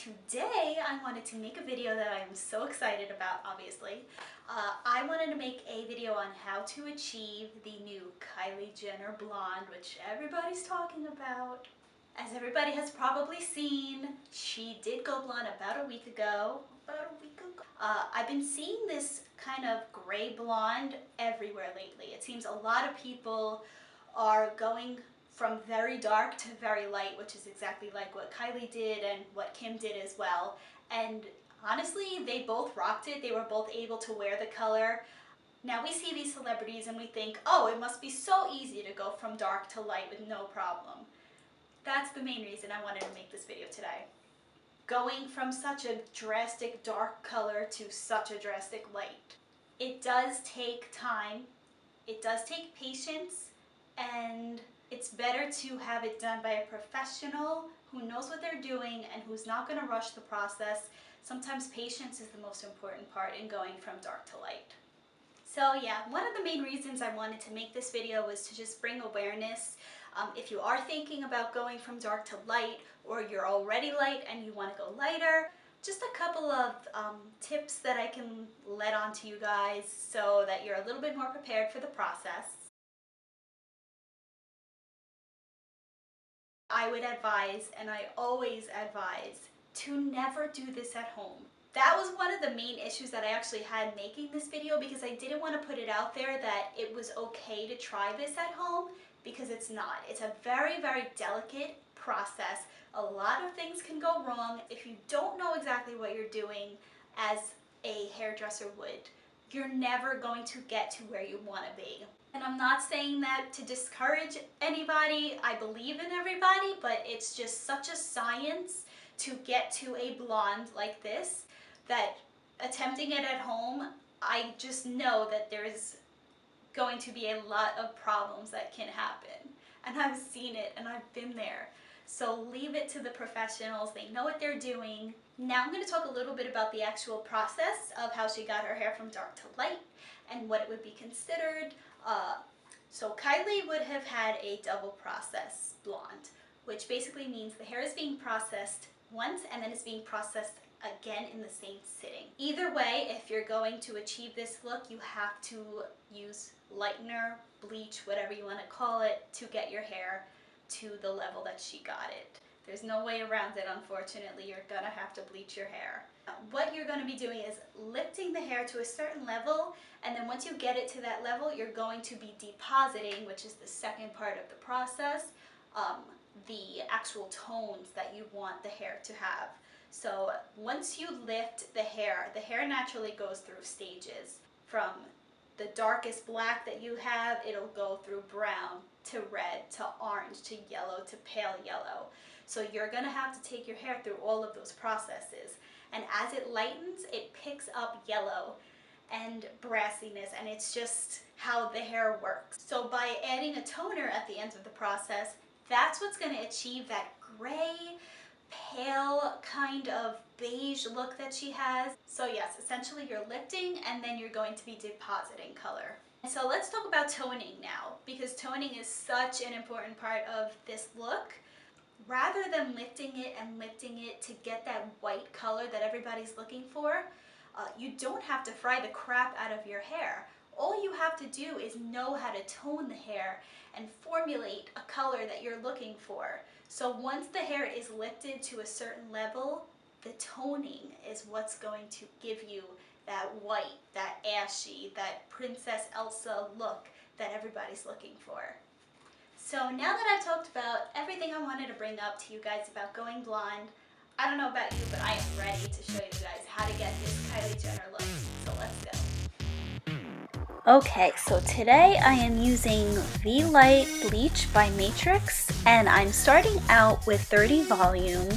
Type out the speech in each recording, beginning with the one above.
today I wanted to make a video that I'm so excited about, obviously. I wanted to make a video on how to achieve the new Kylie Jenner blonde, which everybody's talking about. As everybody has probably seen, she did go blonde about a week ago. I've been seeing this kind of gray blonde everywhere lately. It seems a lot of people are going from very dark to very light, which is exactly like what Kylie did and what Kim did as well. And honestly, they both rocked it. They were both able to wear the color. Now we see these celebrities and we think, oh, it must be so easy to go from dark to light with no problem. That's the main reason I wanted to make this video today. Going from such a drastic dark color to such a drastic light. It does take time, it does take patience, and it's better to have it done by a professional who knows what they're doing and who's not going to rush the process. Sometimes patience is the most important part in going from dark to light. So yeah, one of the main reasons I wanted to make this video was to just bring awareness. If you are thinking about going from dark to light, or you're already light and you want to go lighter, just a couple of tips that I can let on to you guys so that you're a little bit more prepared for the process. I would advise, and I always advise, to never do this at home. That was one of the main issues that I actually had making this video, because I didn't want to put it out there that it was okay to try this at home, because it's not. It's a very, very delicate process. A lot of things can go wrong if you don't know exactly what you're doing as a hairdresser would. You're never going to get to where you want to be. And I'm not saying that to discourage anybody. I believe in everybody, but it's just such a science to get to a blonde like this that attempting it at home, I just know that there's going to be a lot of problems that can happen. And I've seen it and I've been there. So leave it to the professionals. They know what they're doing. Now I'm going to talk a little bit about the actual process of how she got her hair from dark to light and what it would be considered. So Kylie would have had a double process blonde, which basically means the hair is being processed once and then it's being processed again in the same sitting. Either way, if you're going to achieve this look, you have to use lightener, bleach, whatever you want to call it, to get your hair to the level that she got it. There's no way around it, unfortunately. You're gonna have to bleach your hair. What you're gonna be doing is lifting the hair to a certain level, and then once you get it to that level, you're going to be depositing, which is the second part of the process, the actual tones that you want the hair to have. So once you lift the hair naturally goes through stages. From the darkest black that you have, it'll go through brown to red to orange to yellow to pale yellow. So you're gonna have to take your hair through all of those processes. And as it lightens, it picks up yellow and brassiness, and it's just how the hair works. So by adding a toner at the end of the process, that's what's gonna achieve that gray, pale kind of beige look that she has. So yes, essentially you're lifting and then you're going to be depositing color. So let's talk about toning now, because toning is such an important part of this look. Rather than lifting it to get that white color that everybody's looking for, you don't have to fry the crap out of your hair. All you have to do is know how to tone the hair and formulate a color that you're looking for. So once the hair is lifted to a certain level, the toning is what's going to give you that white, that ashy, that Princess Elsa look that everybody's looking for. So now that I've talked about everything I wanted to bring up to you guys about going blonde, I don't know about you, but I am ready to show you guys how to get this Kylie Jenner look. So let's go. Okay, so today I am using V-Light Bleach by Matrix, and I'm starting out with 30 volume.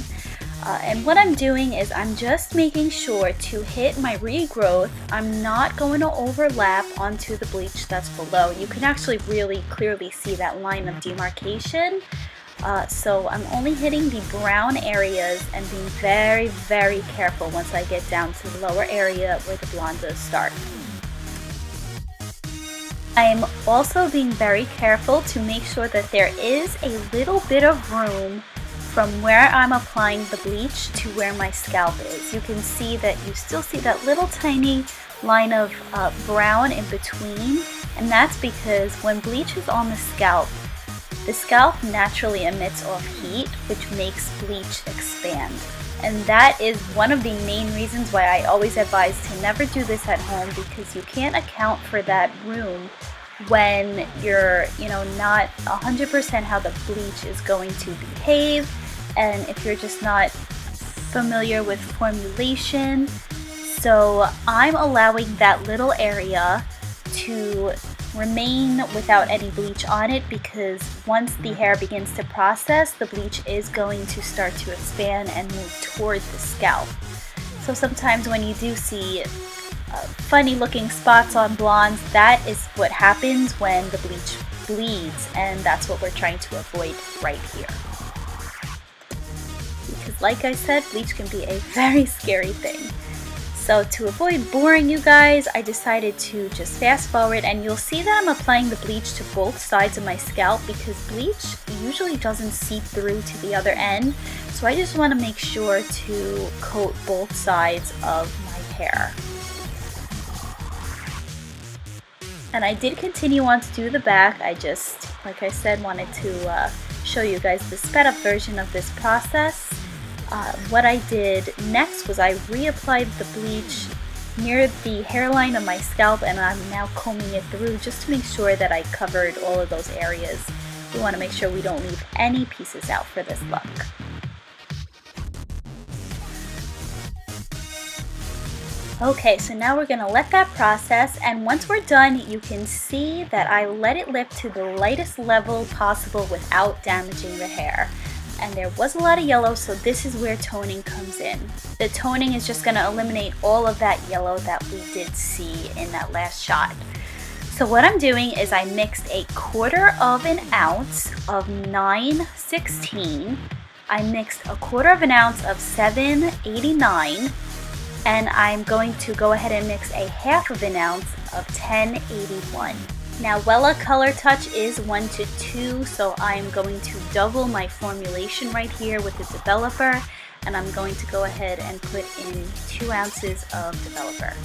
And what I'm doing is I'm just making sure to hit my regrowth. I'm not going to overlap onto the bleach that's below. You can actually really clearly see that line of demarcation. So I'm only hitting the brown areas and being very, very careful once I get down to the lower area where the blonde does start. I'm also being very careful to make sure that there is a little bit of room from where I'm applying the bleach to where my scalp is. You can see that you still see that little tiny line of brown in between, and that's because when bleach is on the scalp naturally emits off heat, which makes bleach expand. And that is one of the main reasons why I always advise to never do this at home, because you can't account for that room when you're, not 100% how the bleach is going to behave, and if you're just not familiar with formulation. So I'm allowing that little area to remain without any bleach on it, because once the hair begins to process, the bleach is going to start to expand and move toward the scalp. So sometimes when you do see funny looking spots on blondes, that is what happens when the bleach bleeds, and that's what we're trying to avoid right here. Because like I said, bleach can be a very scary thing. So to avoid boring you guys, I decided to just fast forward, and you'll see that I'm applying the bleach to both sides of my scalp because bleach usually doesn't seep through to the other end. So I just want to make sure to coat both sides of my hair. And I did continue on to do the back. I just, like I said, wanted to show you guys the sped up version of this process. What I did next was I reapplied the bleach near the hairline of my scalp, and I'm now combing it through just to make sure that I covered all of those areas. We want to make sure we don't leave any pieces out for this look. Okay, so now we're going to let that process, and once we're done, you can see that I let it lift to the lightest level possible without damaging the hair. And there was a lot of yellow, so this is where toning comes in. The toning is just going to eliminate all of that yellow that we did see in that last shot. So what I'm doing is I mixed 1/4 ounce of 916. I mixed 1/4 ounce of 789. And I'm going to go ahead and mix 1/2 ounce of 1081. Now Wella Color Touch is 1 to 2, so I'm going to double my formulation right here with the developer, and I'm going to go ahead and put in 2 ounces of developer.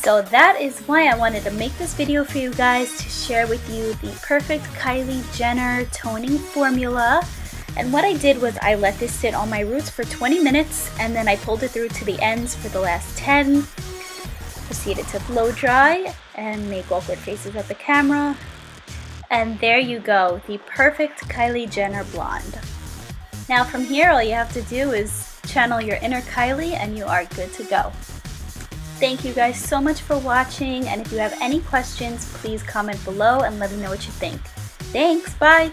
So that is why I wanted to make this video for you guys, to share with you the perfect Kylie Jenner toning formula. And what I did was I let this sit on my roots for 20 minutes, and then I pulled it through to the ends for the last 10. Proceeded to blow dry and make awkward faces at the camera. And there you go, the perfect Kylie Jenner blonde. Now from here, all you have to do is channel your inner Kylie and you are good to go. Thank you guys so much for watching, and if you have any questions, please comment below and let me know what you think. Thanks, bye!